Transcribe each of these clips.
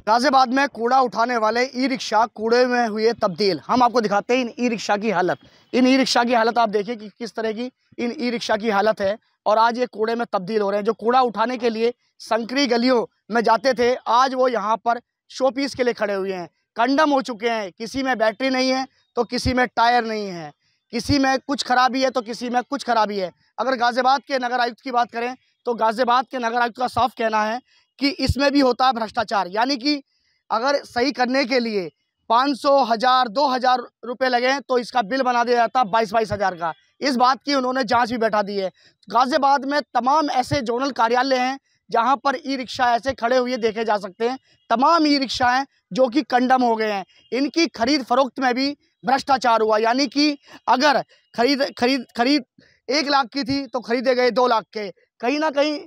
गाजियाबाद में कूड़ा उठाने वाले ई रिक्शा कूड़े में हुए तब्दील। हम आपको दिखाते हैं इन ई रिक्शा की हालत। इन ई रिक्शा की हालत आप देखिए कि किस तरह की इन ई रिक्शा की हालत है और आज ये कूड़े में तब्दील हो रहे हैं। जो कूड़ा उठाने के लिए संकरी गलियों में जाते थे, आज वो यहाँ पर शो पीस के लिए खड़े हुए हैं। कंडम हो चुके हैं। किसी में बैटरी नहीं है तो किसी में टायर नहीं है, किसी में कुछ खराबी है तो किसी में कुछ खराबी है। अगर गाजियाबाद के नगर आयुक्त की बात करें तो गाजियाबाद के नगर आयुक्त का साफ कहना है कि इसमें भी होता है भ्रष्टाचार। यानी कि अगर सही करने के लिए 500, 1000, 2000 रुपये लगे तो इसका बिल बना दिया जाता 22-22 हज़ार का। इस बात की उन्होंने जांच भी बैठा दी है। गाजियाबाद में तमाम ऐसे जोनल कार्यालय हैं जहां पर ई रिक्शा ऐसे खड़े हुए देखे जा सकते हैं। तमाम ई रिक्शा हैं जो कि कंडम हो गए हैं। इनकी खरीद फरोख्त में भी भ्रष्टाचार हुआ। यानी कि अगर खरीद 1 लाख की थी तो खरीदे गए 2 लाख के। कहीं ना कहीं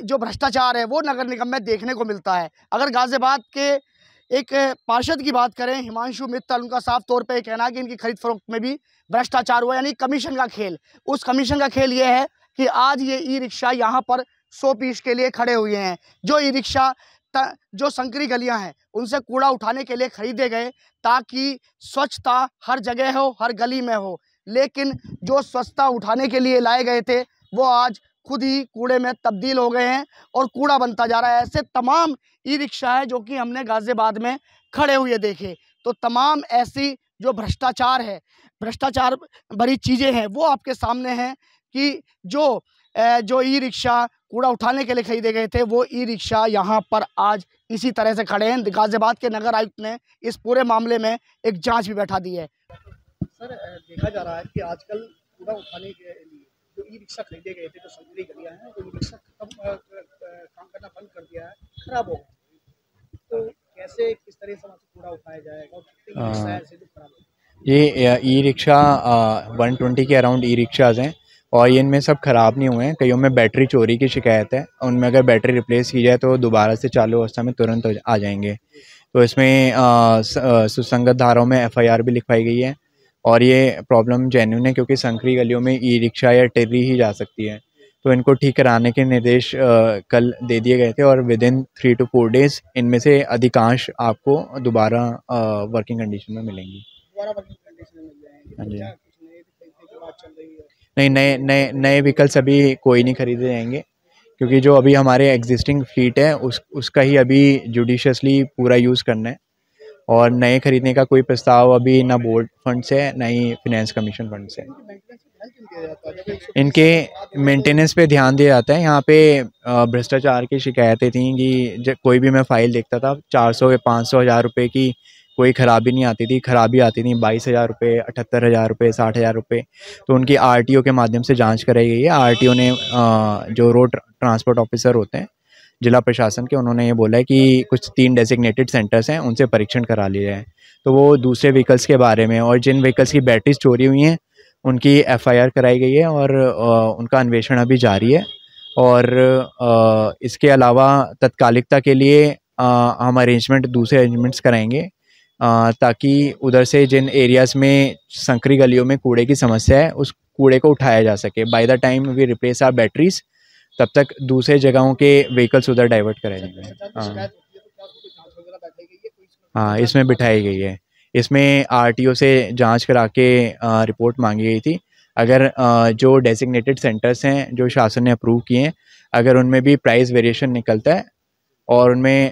जो भ्रष्टाचार है वो नगर निगम में देखने को मिलता है। अगर गाजियाबाद के एक पार्षद की बात करें, हिमांशु मित्तल, उनका साफ तौर पे कहना है कि इनकी खरीद फरोख्त में भी भ्रष्टाचार हुआ, यानी कमीशन का खेल। उस कमीशन का खेल ये है कि आज ये ई रिक्शा यहाँ पर 100 पीस के लिए खड़े हुए हैं। जो ई रिक्शा जो संकरी गलियां हैं उनसे कूड़ा उठाने के लिए खरीदे गए ताकि स्वच्छता हर जगह हो, हर गली में हो। लेकिन जो स्वच्छता उठाने के लिए लाए गए थे वो आज खुद ही कूड़े में तब्दील हो गए हैं और कूड़ा बनता जा रहा है। ऐसे तमाम ई रिक्शा है जो कि हमने गाजियाबाद में खड़े हुए देखे। तो तमाम ऐसी जो भ्रष्टाचार है, भ्रष्टाचार भरी चीज़ें हैं वो आपके सामने हैं कि जो ई रिक्शा कूड़ा उठाने के लिए खरीदे गए थे वो ई रिक्शा यहाँ पर आज इसी तरह से खड़े हैं। गाजियाबाद के नगर आयुक्त ने इस पूरे मामले में एक जाँच भी बैठा दी है। सर, देखा जा रहा है कि आजकल कूड़ा उठाने के लिए जो ई रिक्शा खरीदे गए थे, जो संकरी गलियां हैं, वो ई रिक्शा काम करना बंद कर दिया है, खराब हो गए। तो कैसे, किस तरह से वहाँ से कूड़ा उठाया जाएगा और कितने ई रिक्शा ऐसे जो खराब हो? ये ई रिक्शा 120 के अराउंड ई रिक्शाज हैं और ये इनमें सब ख़राब नहीं हुए हैं। कईयों में बैटरी चोरी की शिकायत है, उनमें अगर बैटरी रिप्लेस की जाए तो दोबारा से चालू अवस्था में तुरंत आ जाएंगे। तो इसमें सुसंगत धाराओं में FIR भी लिखवाई गई है और ये प्रॉब्लम जेन्युइन है क्योंकि संकरी गलियों में ई रिक्शा या टेर्री ही जा सकती है। तो इनको ठीक कराने के निर्देश कल दे दिए गए थे और विदिन 3 to 4 डेज़ इनमें से अधिकांश आपको दोबारा वर्किंग कंडीशन में मिलेंगी। दोबारा वर्किंग कंडीशन में मिल जाएंगे? हाँ जी। क्या कुछ नए भी खरीदने की बात चल रही है? नहीं, नए व्हीकल्स अभी कोई नहीं खरीदे जाएंगे क्योंकि जो अभी हमारे एग्जिस्टिंग फ्लीट है उसका ही अभी जुडिशियसली पूरा यूज़ करना है और नए खरीदने का कोई प्रस्ताव अभी ना बोर्ड फंड से है ना ही फिनेंस कमीशन फंड से। इनके मेंटेनेंस पे ध्यान दिया जाता है। यहाँ पे भ्रष्टाचार की शिकायतें थी कि जब कोई भी मैं फ़ाइल देखता था 400 या 500 हज़ार रुपये की कोई ख़राबी नहीं आती थी। ख़राबी आती थी 22,000 रुपये, 78,000 रुपये, 60,000 रुपये। तो उनकी RTO के माध्यम से जांच कराई गई है। RTO ने जो रोड ट्रांसपोर्ट ऑफिसर होते हैं जिला प्रशासन के, उन्होंने ये बोला है कि कुछ 3 डेजिग्नेटेड सेंटर्स हैं, उनसे परीक्षण करा लिया है। तो वो दूसरे व्हीकल्स के बारे में और जिन व्हीकल्स की बैटरीज चोरी हुई हैं उनकी FIR कराई गई है और उनका अन्वेषण अभी जारी है। और इसके अलावा तत्कालिकता के लिए हम दूसरे अरेंजमेंट्स कराएंगे ताकि उधर से जिन एरियाज़ में संकरी गलियों में कूड़े की समस्या है उस कूड़े को उठाया जा सके। By the time we replace our batteries तब तक दूसरे जगहों के व्हीकल्स उधर डाइवर्ट कराए जाएंगे। हाँ, इसमें बिठाई गई है। इसमें RTO से जांच करा के रिपोर्ट मांगी गई थी। अगर जो डेजिग्नेटेड सेंटर्स हैं जो शासन ने अप्रूव किए हैं, अगर उनमें भी प्राइस वेरिएशन निकलता है और उनमें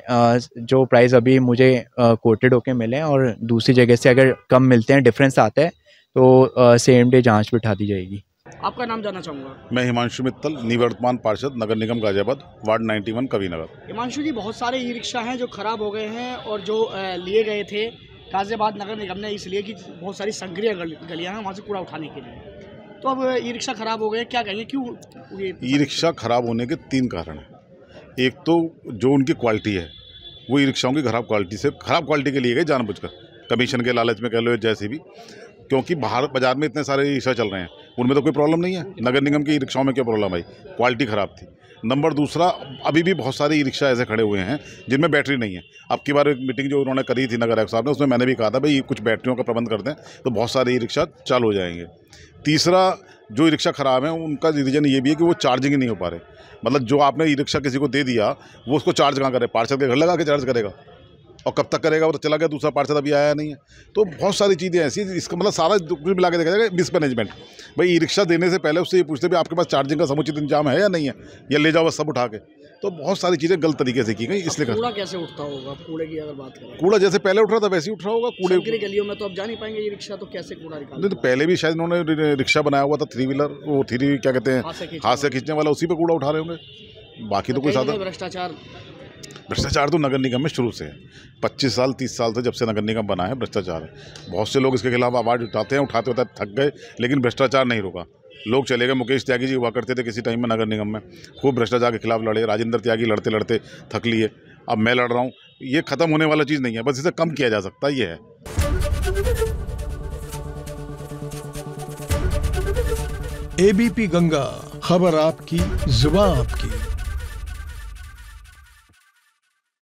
जो प्राइस अभी मुझे कोटेड होके मिले हैं और दूसरी जगह से अगर कम मिलते हैं, डिफरेंस आता है, तो सेम डे जांच बिठा दी जाएगी। आपका नाम जानना चाहूँगा। मैं हिमांशु मित्तल, निवर्तमान पार्षद, नगर निगम गाजियाबाद, वार्ड 91, कविनगर। हिमांशु जी, बहुत सारे ई रिक्शा हैं जो ख़राब हो गए हैं और जो लिए गए थे गाजियाबाद नगर निगम ने इसलिए कि बहुत सारी संकरी गलियाँ हैं वहाँ से कूड़ा उठाने के लिए। तो अब ई रिक्शा ख़राब हो गए, क्या कहेंगे, क्यों ये ई रिक्शा ख़राब होने के 3 कारण हैं। एक तो जो उनकी क्वालिटी है वो ई रिक्शाओं की ख़राब क्वालिटी के लिए गए जानबूझकर, कमीशन के लालच में कह लो जैसे भी, क्योंकि बाहर बाजार में इतने सारे ई रिक्शा चल रहे हैं, उनमें तो कोई प्रॉब्लम नहीं है। नगर निगम की ई रिक्शाओं में क्या प्रॉब्लम आई? क्वालिटी ख़राब थी। नंबर दूसरा, अभी भी बहुत सारे ई रिक्शा ऐसे खड़े हुए हैं जिनमें बैटरी नहीं है। अब की बार एक मीटिंग जो उन्होंने करी थी नगर आयुक्त साहब ने, उसमें मैंने भी कहा था भाई कुछ बैटरियों का प्रबंध कर दें तो बहुत सारे ई रिक्शा चालू हो जाएंगे। तीसरा, जो ई रिक्शा ख़राब है उनका रीज़न ये भी है कि वो चार्जिंग ही नहीं हो पा रहे। मतलब जो आपने ई रिक्शा किसी को दे दिया वो उसको चार्ज कहाँ करे? पार्षद के घर लगा के चार्ज करेगा? और कब तक करेगा, वो तो चला गया, दूसरा पार्षद अभी आया नहीं है। तो बहुत सारी चीज़ें ऐसी, इसका मतलब सारा कुछ मिला के देखा जाएगा मिसमैनेजमेंट। भाई ई रिक्शा देने से पहले उससे ये पूछते भी आपके पास चार्जिंग का समुचित इंतजाम है या नहीं है, या ले जाओ बस सब उठा के। तो बहुत सारी चीज़ें गलत तरीके से की गई, इसलिए कूड़ा कैसे उठता होगा? कूड़े की अगर बात करें, कूड़ा जैसे पहले उठ रहा था वैसे ही उठ रहा होगा। कूड़े शंकरी गलियों में तो अब जा नहीं पाएंगे ई रिक्शा, तो कैसे कूड़ा नहीं, तो निकालेंगे? पहले भी शायद उन्होंने रिक्शा बनाया हुआ था, 3 व्हीलर, वो 3 क्या कहते हैं, हाथ से खींचने वाला, उसी पे कूड़ा उठा रहे होंगे। बाकी तो कोई साधन। भ्रष्टाचार तो नगर निगम में शुरू से है, 25 साल 30 साल से, जब से नगर निगम बना है भ्रष्टाचार है। बहुत से लोग इसके खिलाफ आवाज़ उठाते हैं, उठाते होते थक गए, लेकिन भ्रष्टाचार नहीं रुका। लोग चले गए। मुकेश त्यागी जी हुआ करते थे किसी टाइम में नगर निगम में, खूब भ्रष्टाचार के खिलाफ लड़े। राजेंद्र त्यागी लड़ते लड़ते थक लिए, अब मैं लड़ रहा हूँ। ये खत्म होने वाला चीज़ नहीं है, बस इसे कम किया जा सकता है, ये है। एबीपी गंगा, खबर आपकी, जुबान आपकी।